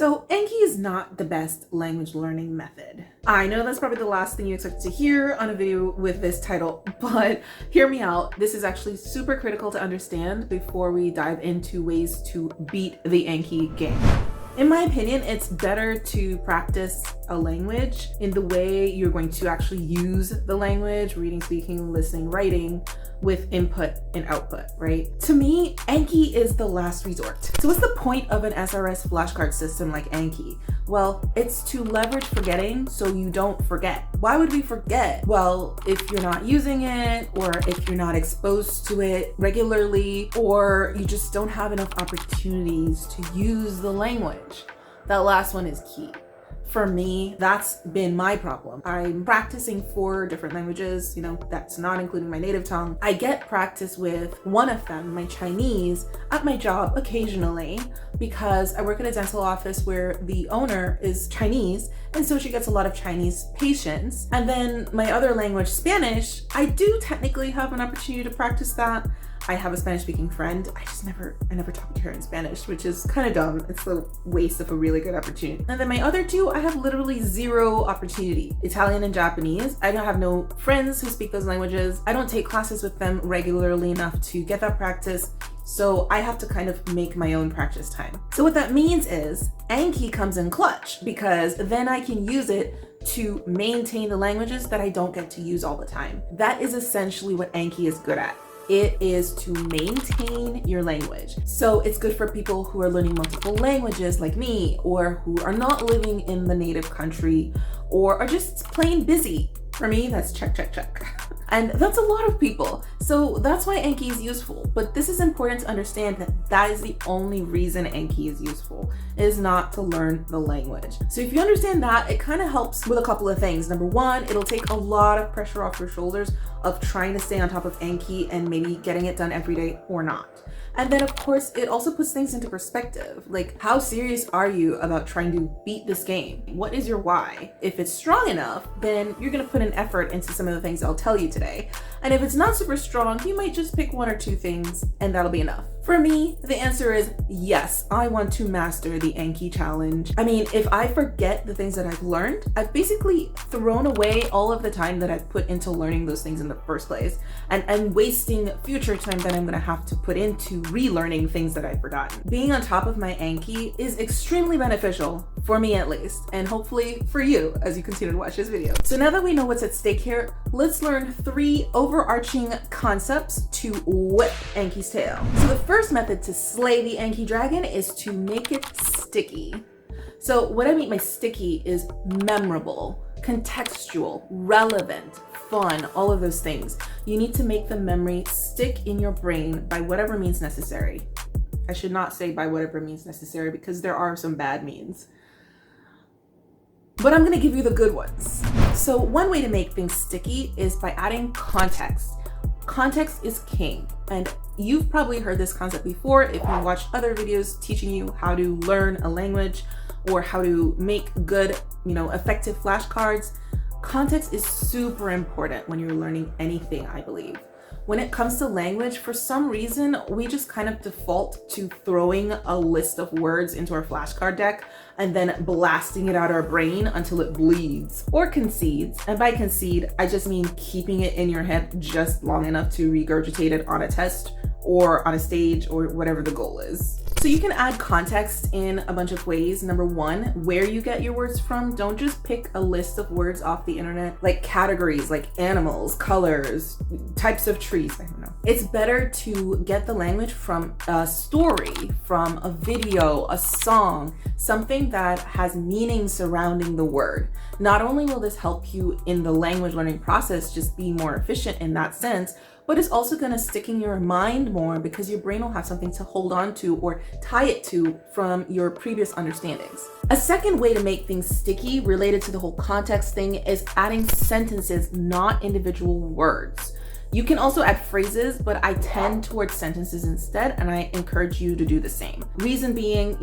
So Anki is not the best language learning method. I know that's probably the last thing you expect to hear on a video with this title, but hear me out. This is actually super critical to understand before we dive into ways to beat the Anki game. In my opinion, it's better to practice a language in the way you're going to actually use the language, reading, speaking, listening, writing, with input and output, right? To me, Anki is the last resort. So what's the point of an SRS flashcard system like Anki? Well, it's to leverage forgetting so you don't forget. Why would we forget? Well, if you're not using it, or if you're not exposed to it regularly, or you just don't have enough opportunities to use the language. That last one is key. For me, that's been my problem. I'm practicing 4 different languages, that's not including my native tongue. I get practice with one of them, my Chinese, at my job occasionally because I work at a dental office where the owner is Chinese, and so she gets a lot of Chinese patients. And then my other language, Spanish, I do technically have an opportunity to practice that. I have a Spanish speaking friend. I never talk to her in Spanish, which is kind of dumb. It's a waste of a really good opportunity. And then my other 2, I have literally 0 opportunity. Italian and Japanese. I don't have no friends who speak those languages. I don't take classes with them regularly enough to get that practice. So I have to kind of make my own practice time. So what that means is Anki comes in clutch, because then I can use it to maintain the languages that I don't get to use all the time. That is essentially what Anki is good at. It is to maintain your language. So it's good for people who are learning multiple languages like me, or who are not living in the native country, or are just plain busy. For me, that's check. And that's a lot of people. So that's why Anki is useful. But this is important to understand that that is the only reason Anki is useful, is not to learn the language. So if you understand that, it kind of helps with a couple of things. Number 1, it'll take a lot of pressure off your shoulders of trying to stay on top of Anki and maybe getting it done every day or not. And then of course, it also puts things into perspective. Like, how serious are you about trying to beat this game? What is your why? If it's strong enough, then you're gonna put an effort into some of the things I'll tell you today. And if it's not super strong, you might just pick 1 or 2 things and that'll be enough. For me, the answer is yes, I want to master the Anki challenge. I mean, if I forget the things that I've learned, I've basically thrown away all of the time that I've put into learning those things in the first place. And I'm wasting future time that I'm gonna have to put into relearning things that I've forgotten. Being on top of my Anki is extremely beneficial, for me at least, and hopefully for you as you continue to watch this video. So now that we know what's at stake here, let's learn 3 overarching concepts to whip Anki's tail. So the first method to slay the Anki dragon is to make it sticky. So what I mean by sticky is memorable, contextual, relevant, fun, all of those things. You need to make the memory stick in your brain by whatever means necessary. I should not say by whatever means necessary, because there are some bad means. But I'm gonna give you the good ones. So one way to make things sticky is by adding context. Context is king, and you've probably heard this concept before if you watched other videos teaching you how to learn a language or how to make good, effective flashcards. Context is super important when you're learning anything, I believe. When it comes to language, for some reason, we just kind of default to throwing a list of words into our flashcard deck and then blasting it out our brain until it bleeds or concedes. And by concede, I just mean keeping it in your head just long enough to regurgitate it on a test or on a stage or whatever the goal is. So you can add context in a bunch of ways. Number 1, where you get your words from. Don't just pick a list of words off the internet, like categories, like animals, colors, types of trees, I don't know. It's better to get the language from a story, from a video, a song, something that has meaning surrounding the word. Not only will this help you in the language learning process just be more efficient in that sense, but it's also gonna stick in your mind more because your brain will have something to hold on to or tie it to from your previous understandings. A second way to make things sticky related to the whole context thing is adding sentences, not individual words. You can also add phrases, but I tend towards sentences instead, and I encourage you to do the same. Reason being,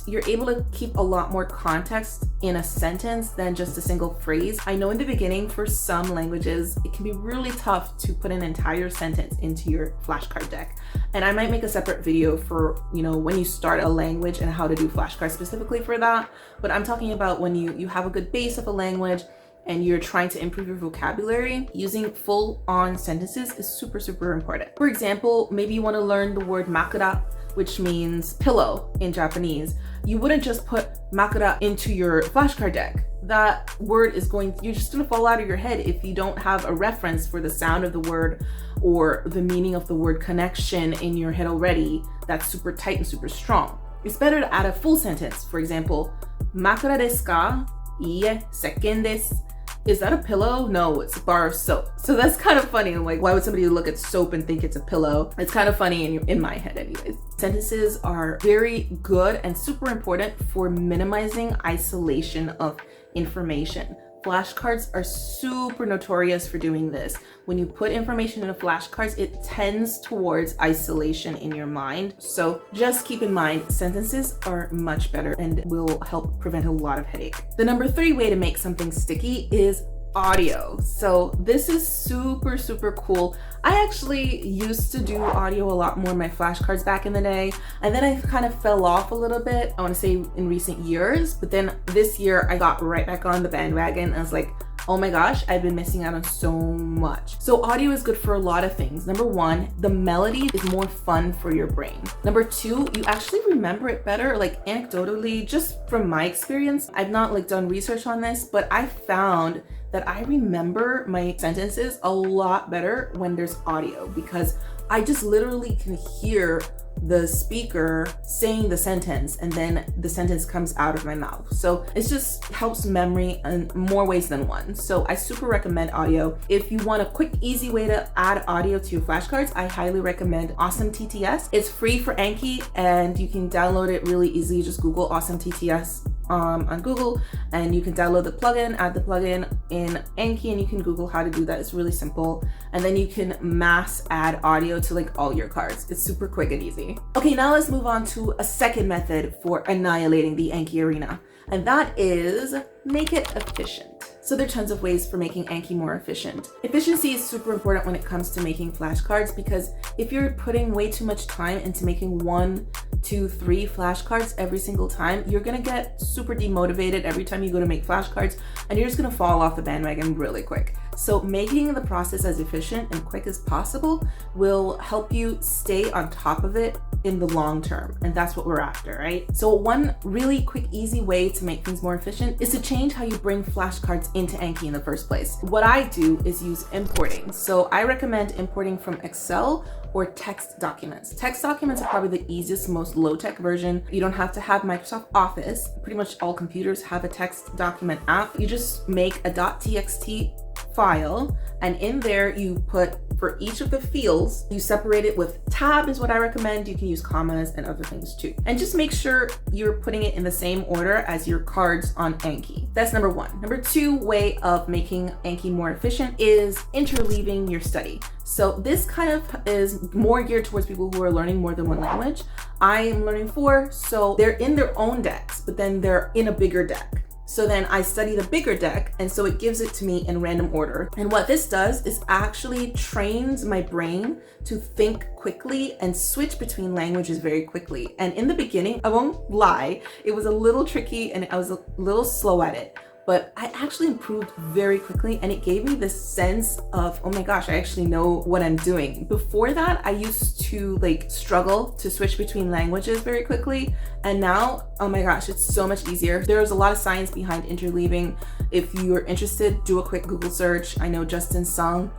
you're able to keep a lot more context in a sentence than just a single phrase. I know in the beginning for some languages, it can be really tough to put an entire sentence into your flashcard deck. And I might make a separate video for, when you start a language and how to do flashcards specifically for that. But I'm talking about when you have a good base of a language and you're trying to improve your vocabulary, using full-on sentences is super, super important. For example, maybe you want to learn the word makura, which means pillow in Japanese. You wouldn't just put makura into your flashcard deck. That word you're just gonna fall out of your head if you don't have a reference for the sound of the word or the meaning of the word connection in your head already that's super tight and super strong. It's better to add a full sentence. For example, makura desu ka? Iie, sekken desu. Is that a pillow? No, it's a bar of soap. So that's kind of funny. Like, why would somebody look at soap and think it's a pillow? It's kind of funny in my head anyways. Sentences are very good and super important for minimizing isolation of information. Flashcards are super notorious for doing this. When you put information in a flashcards, it tends towards isolation in your mind. So just keep in mind, sentences are much better and will help prevent a lot of headache. The number 3 way to make something sticky is audio. So this is super, super cool. I actually used to do audio a lot more in my flashcards back in the day, and then I kind of fell off a little bit, I want to say in recent years, but then this year I got right back on the bandwagon. I was like, oh my gosh, I've been missing out on so much. So audio is good for a lot of things. Number 1, the melody is more fun for your brain. Number 2, you actually remember it better. Like anecdotally, just from my experience, I've not done research on this, but I found that I remember my sentences a lot better when there's audio, because I just literally can hear the speaker saying the sentence and then the sentence comes out of my mouth. So it just helps memory in more ways than one. So I super recommend audio. If you want a quick, easy way to add audio to your flashcards, I highly recommend Awesome TTS. It's free for Anki and you can download it really easily. Just Google Awesome TTS on Google and you can download the plugin, add the plugin in Anki, and you can Google how to do that. It's really simple. And then you can mass add audio to all your cards. It's super quick and easy. Okay, now let's move on to a second method for annihilating the Anki arena, and that is make it efficient. So there are tons of ways for making Anki more efficient. Efficiency is super important when it comes to making flashcards, because if you're putting way too much time into making 1, 2, 3 flashcards every single time, you're gonna get super demotivated every time you go to make flashcards, and you're just gonna fall off the bandwagon really quick. So making the process as efficient and quick as possible will help you stay on top of it in the long term, and that's what we're after, right? So one really quick, easy way to make things more efficient is to change how you bring flashcards into Anki in the first place. What I do is use importing. So I recommend importing from Excel or text documents. Text documents are probably the easiest, most low-tech version. You don't have to have Microsoft Office. Pretty much all computers have a text document app. You just make a .txt file, and in there you put, for each of the fields, you separate it with tab is what I recommend. You can use commas and other things too. And just make sure you're putting it in the same order as your cards on Anki. That's number 1. Number 2 way of making Anki more efficient is interleaving your study. So this kind of is more geared towards people who are learning more than one language. I am learning 4, so they're in their own decks, but then they're in a bigger deck. So then I study the bigger deck, and so it gives it to me in random order. And what this does is actually trains my brain to think quickly and switch between languages very quickly. And in the beginning, I won't lie, it was a little tricky and I was a little slow at it, but I actually improved very quickly, and it gave me this sense of, oh my gosh, I actually know what I'm doing. Before that, I used to struggle to switch between languages very quickly, and now, oh my gosh, it's so much easier. There's a lot of science behind interleaving. If you're interested, do a quick Google search. I know Justin Sung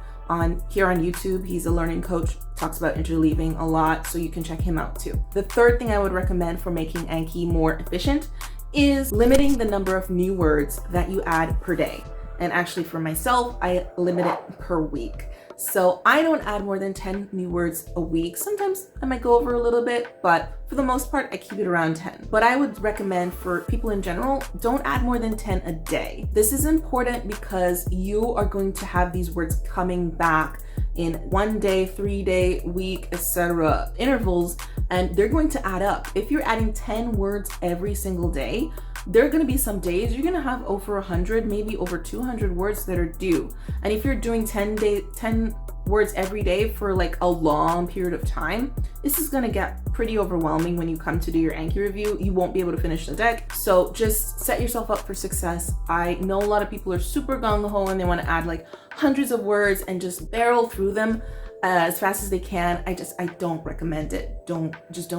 here on YouTube, he's a learning coach, talks about interleaving a lot, so you can check him out too. The third thing I would recommend for making Anki more efficient is limiting the number of new words that you add per day. And actually for myself, I limit it per week. So I don't add more than 10 new words a week. Sometimes I might go over a little bit, but for the most part, I keep it around 10. But I would recommend for people in general, don't add more than 10 a day. This is important because you are going to have these words coming back in 1 day, 3 day, week, etc. intervals, and they're going to add up. If you're adding 10 words every single day, there are going to be some days you're going to have over 100, maybe over 200 words that are due. And if you're doing 10 words every day for like a long period of time, this is going to get pretty overwhelming when you come to do your Anki review. You won't be able to finish the deck. So just set yourself up for success. I know a lot of people are super gung-ho and they want to add like hundreds of words and just barrel through them as fast as they can. I don't recommend it. Don't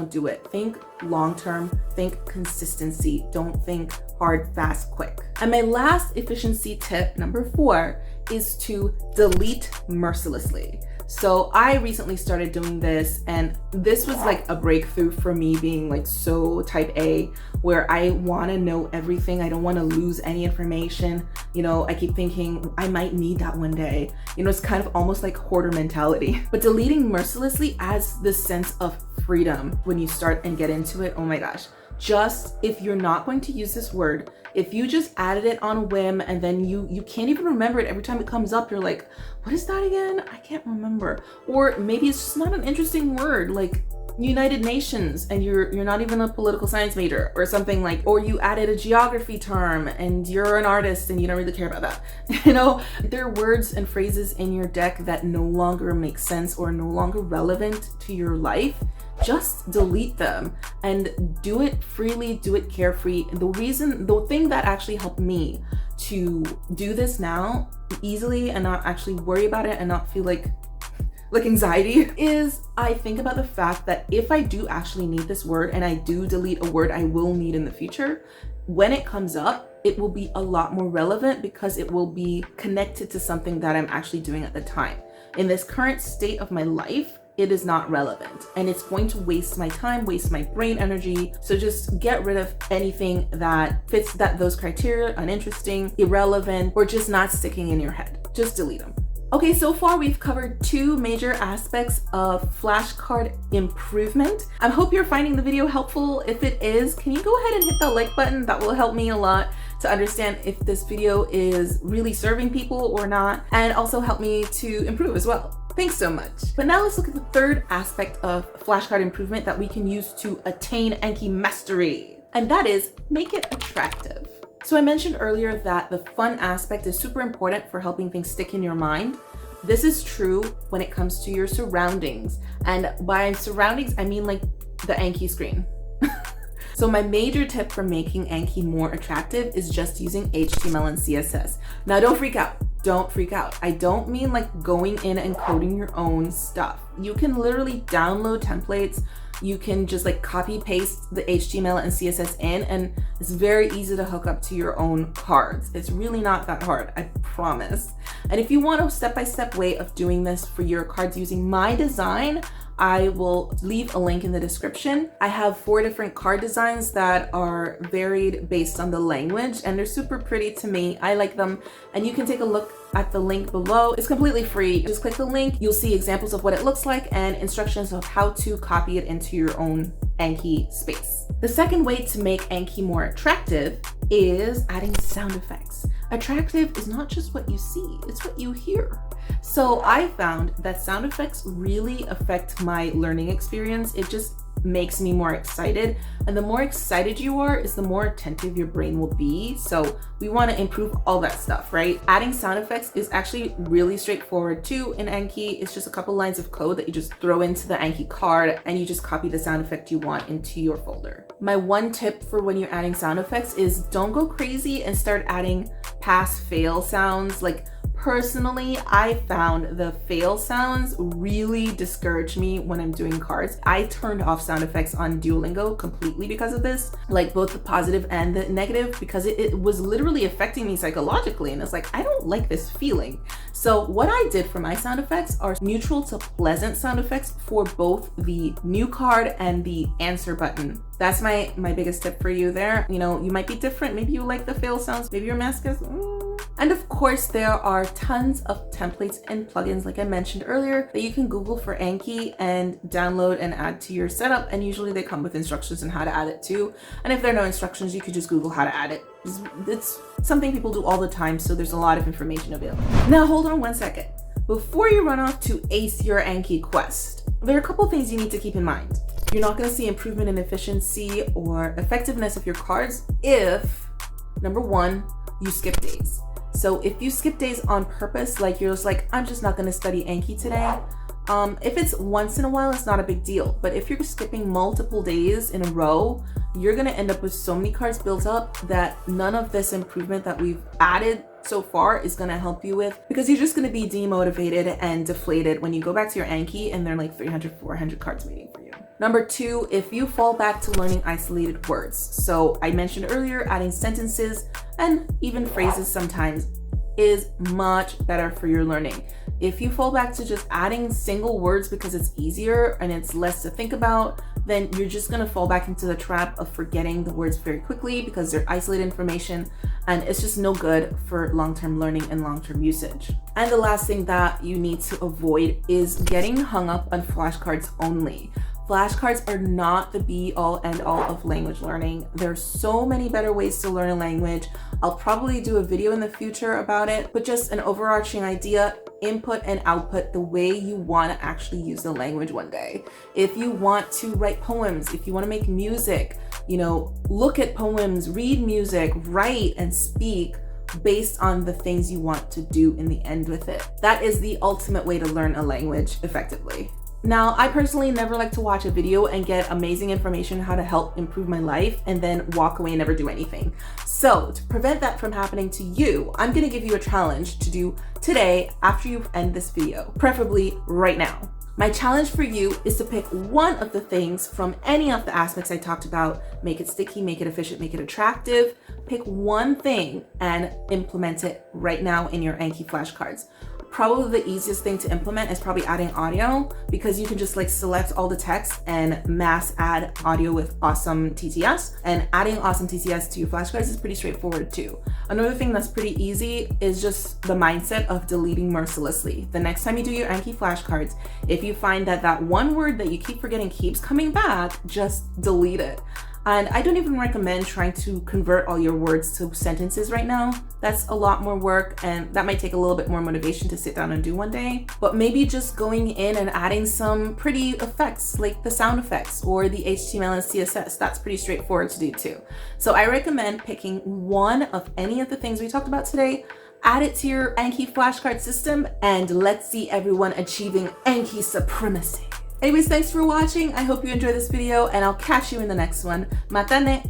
do it. Think long-term, think consistency. Don't think hard, fast, quick. And my last efficiency tip, number 4, is to delete mercilessly. So I recently started doing this, and this was like a breakthrough for me, being like so type A, where I want to know everything. I don't want to lose any information. You know, I keep thinking I might need that one day. You know, it's kind of almost like hoarder mentality. But deleting mercilessly adds this sense of freedom when you start and get into it. Oh my gosh. Just if you're not going to use this word, if you just added it on a whim and then you can't even remember it every time it comes up, you're like, what is that again? I can't remember. Or maybe it's just not an interesting word, like United Nations, and you're not even a political science major or something, like, or you added a geography term and you're an artist and you don't really care about that. You know, there are words and phrases in your deck that no longer make sense or no longer relevant to your life. Just delete them and do it freely, do it carefree. The thing that actually helped me to do this now easily and not actually worry about it and not feel like anxiety is I think about the fact that if I do actually need this word and I do delete a word I will need in the future, when it comes up, it will be a lot more relevant because it will be connected to something that I'm actually doing at the time. In this current state of my life, it is not relevant and it's going to waste my time, waste my brain energy. So just get rid of anything that fits those criteria, uninteresting, irrelevant, or just not sticking in your head. Just delete them. Okay, so far we've covered 2 major aspects of flashcard improvement. I hope you're finding the video helpful. If it is, can you go ahead and hit that like button? That will help me a lot to understand if this video is really serving people or not, and also help me to improve as well. Thanks so much. But now let's look at the 3rd aspect of flashcard improvement that we can use to attain Anki mastery, and that is make it attractive. So I mentioned earlier that the fun aspect is super important for helping things stick in your mind. This is true when it comes to your surroundings. And by surroundings, I mean like the Anki screen. So my major tip for making Anki more attractive is just using HTML and CSS. Now don't freak out. Don't freak out. I don't mean like going in and coding your own stuff. You can literally download templates. You can just like copy paste the HTML and CSS in, and it's very easy to hook up to your own cards. It's really not that hard, I promise. And if you want a step-by-step way of doing this for your cards using my design, I will leave a link in the description. I have 4 different card designs that are varied based on the language, and they're super pretty to me. I like them, and you can take a look at the link below. It's completely free. Just click the link. You'll see examples of what it looks like and instructions of how to copy it into your own Anki space. The second way to make Anki more attractive is adding sound effects. Attractive is not just what you see, it's what you hear. So I found that sound effects really affect my learning experience. It just makes me more excited, and the more excited you are is the more attentive your brain will be. So we want to improve all that stuff, right? Adding sound effects is actually really straightforward too in Anki. It's just a couple lines of code that you just throw into the Anki card and you just copy the sound effect you want into your folder. My one tip for when you're adding sound effects is don't go crazy and start adding pass fail sounds. Like personally, I found the fail sounds really discourage me when I'm doing cards. I turned off sound effects on Duolingo completely because of this, like both the positive and the negative, because it was literally affecting me psychologically. And it's like, I don't like this feeling. So what I did for my sound effects are neutral to pleasant sound effects for both the new card and the answer button. That's my biggest tip for you there. You know, you might be different. Maybe you like the fail sounds. Maybe your mask is... And of course, there are tons of templates and plugins, like I mentioned earlier, that you can Google for Anki and download and add to your setup. And usually they come with instructions on how to add it too. And if there are no instructions, you could just Google how to add it. It's something people do all the time, so there's a lot of information available. Now, hold on one second. before you run off to ace your Anki quest, there are a couple things you need to keep in mind. You're not going to see improvement in efficiency or effectiveness of your cards if, number one, you skip days. So if you skip days on purpose, like you're just like, I'm just not going to study Anki today. If it's once in a while, it's not a big deal. But if you're skipping multiple days in a row, you're going to end up with so many cards built up that none of this improvement that we've added so far is going to help you with, because you're just going to be demotivated and deflated when you go back to your Anki and there are like 300, 400 cards waiting for you. Number two, if you fall back to learning isolated words. So I mentioned earlier, adding sentences and even phrases sometimes is much better for your learning. If you fall back to just adding single words because it's easier and it's less to think about, then you're just gonna fall back into the trap of forgetting the words very quickly because they're isolated information, and it's just no good for long-term learning and long-term usage. And the last thing that you need to avoid is getting hung up on flashcards only. Flashcards are not the be-all end-all of language learning. There's so many better ways to learn a language. I'll probably do a video in the future about it, but just an overarching idea, input and output the way you want to actually use the language one day. If you want to write poems, if you want to make music, look at poems, read music, write and speak based on the things you want to do in the end with it. That is the ultimate way to learn a language effectively. Now, I personally never like to watch a video and get amazing information how to help improve my life and then walk away and never do anything. So to prevent that from happening to you, I'm gonna give you a challenge to do today after you end this video, preferably right now. My challenge for you is to pick one of the things from any of the aspects I talked about. Make it sticky, make it efficient, make it attractive. Pick one thing and implement it right now in your Anki flashcards. Probably the easiest thing to implement is probably adding audio, because you can just select all the text and mass add audio with awesome TTS, and adding awesome TTS to your flashcards is pretty straightforward too. Another thing that's pretty easy is just the mindset of deleting mercilessly. The next time you do your Anki flashcards, if you find that that one word that you keep forgetting keeps coming back, just delete it. And I don't even recommend trying to convert all your words to sentences right now. That's a lot more work, and that might take a little bit more motivation to sit down and do one day. But maybe just going in and adding some pretty effects, like the sound effects or the HTML and CSS, that's pretty straightforward to do too. So I recommend picking one of any of the things we talked about today, add it to your Anki flashcard system, and let's see everyone achieving Anki supremacy. Anyways, thanks for watching. I hope you enjoyed this video, and I'll catch you in the next one. Matane!